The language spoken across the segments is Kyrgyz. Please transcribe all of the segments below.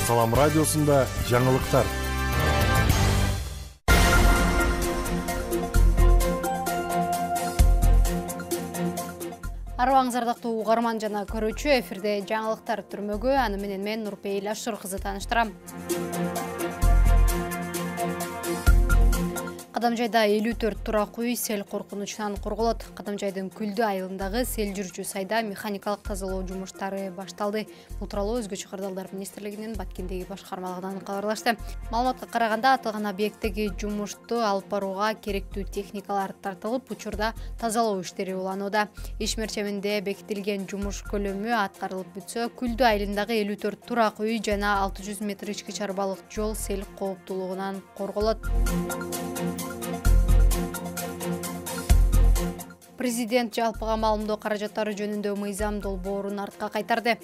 Салам радиосунда жаңылыктар. Арваңыз ардактуу угарман жана көрүүчү, эфирде жаңылыктар түрмөгү. Аны менен мен Нурпейил Ашур кызы тааныштырам. Кадамжайда 54 турак үй сел коркунучунан корголот. Кадамжайдын Күлдү айылындагы сел жүрчү сайда механикалык тазалоо жумуштары башталды. Бул тууралуу Өзгөчө кырдаалдар министрлигинин Баткендеги башкармалыгынан кабарлашты. Маалыматка караганда, аталган объекттеги жумушту алып барууга керектүү техникалар тартылып, учурда тазалоо иштери уланууда. Иш мерчеминде бекитилген жумуш көлөмү аткарылып бүтсө, Күлдү айылындагы 54 турак үй жана 600 метр ички чарбалык жол сел кооптуулугунан корголот. Президент жалпыга маалымдоо каражаттары жөнүндө мыйзам долбоорун артка кайтарды.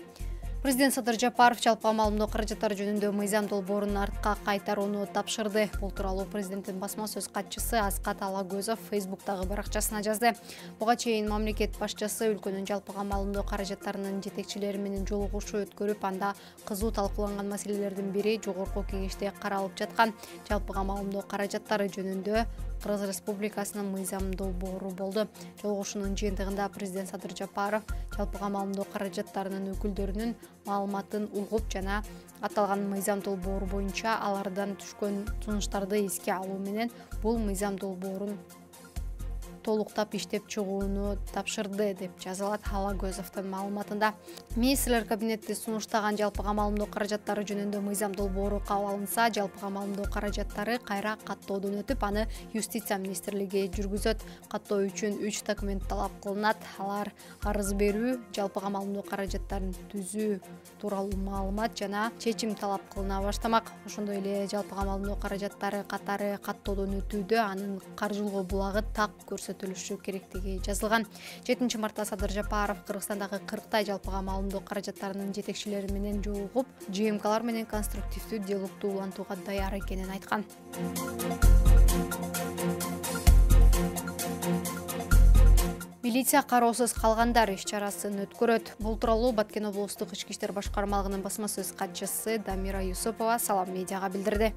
Президент Садыр Жапаров жалпыга маалымдоо каражаттары жөнүндө мыйзам долбоорун артка кайтарууну тапшырды. Бул тууралуу президенттин басма сөз катчысы Аскат Алагөзов Фейсбуктагы баракчасына жазды. Буга чейин мамлекет башчысы өлкөнүн жалпыга маалымдоо каражаттарынын жетекчилери менен жолугушуу өткөрүп, анда кызуу талкууланган маселелердин бири жогорку кеңеште каралып жаткан жалпыга маалымдоо каражаттары жөнүндө Кыргыз Республикасынын мыйзам долбоору болду. Жолугушуунун жыйынтыгында президент Садыр Жапаров жалпыга маалымдоо каражаттарынын өкүлдөрүнүн маалыматын угуп жана аталган мыйзам долбоору боюнча алардан түшкөн сунуштарды эске алуу менен бул мыйзам долбоорун толуктап иштеп чыгууну тапшырды деп жазылат Алагөзовдун маалыматында. Министрлер кабинети сунуштаган жалпыга маалымдоо каражаттары жөнүндө мыйзам долбоору кабыл алынса, жалпыга маалымдоо каражаттары кайра каттоодон өтүп, аны Юстиция министрлиги жүргүзөт. Каттоо үчүн 3 документ талап кылынат. Алар арыз берүү, жалпыга маалымдоо каражаттарын түзүү тууралуу маалымат жана чечим талап кылына баштамак. Ошондой эле жалпыга маалымдоо каражаттары катары каттоодон өтүүдө анын каржылоо булагы так көрсөтүлүшү керектиги жазылган. 7 мартта Садыр Жапаров Кыргызстандагы 40 жалпыга маалымдоо каражаттарынын жетекчилери менен жолугуп, ЖМКлар менен конструктивдүү диалогду улантууга даяр экенин айткан. Милиция кароосуз калгандар иш-чарасын өткөрөт. Бул тууралуу Баткен облустук ички иштер башкармалыгынын басма сөз катчысы Дамира Юсупова Салам медиага билдирди.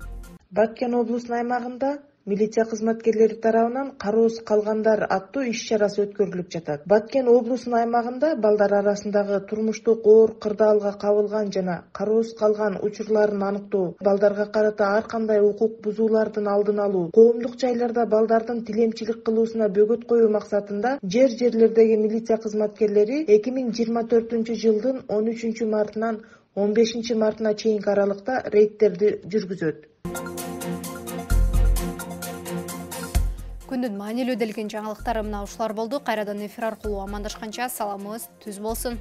Баткен облусунун аймагында милиция кызматкерлери тарабынан кароосуз калгандар аттуу иш-чарасы өткөрүлүп жатат. Баткен облусунун аймагында балдар арасындагы турмуштук оор кырдаалга кабылган жана кароосуз калган учурларын аныктоо, балдарга карата ар кандай укук бузуулардын алдын алуу, коомдук жайларда балдардын тилемчилик кылуусуна бөгөт коюу максатында жерлердеги милиция кызматкерлери 2024-жылдын 13-мартынан 15-мартына чейинки аралыкта рейдтерди жүргүзөт. Күндүн маанилүү делген жаңылыктары мына ушулар болду. Кайрадан эфир аркылуу амандашканча саламыңыз түз болсун.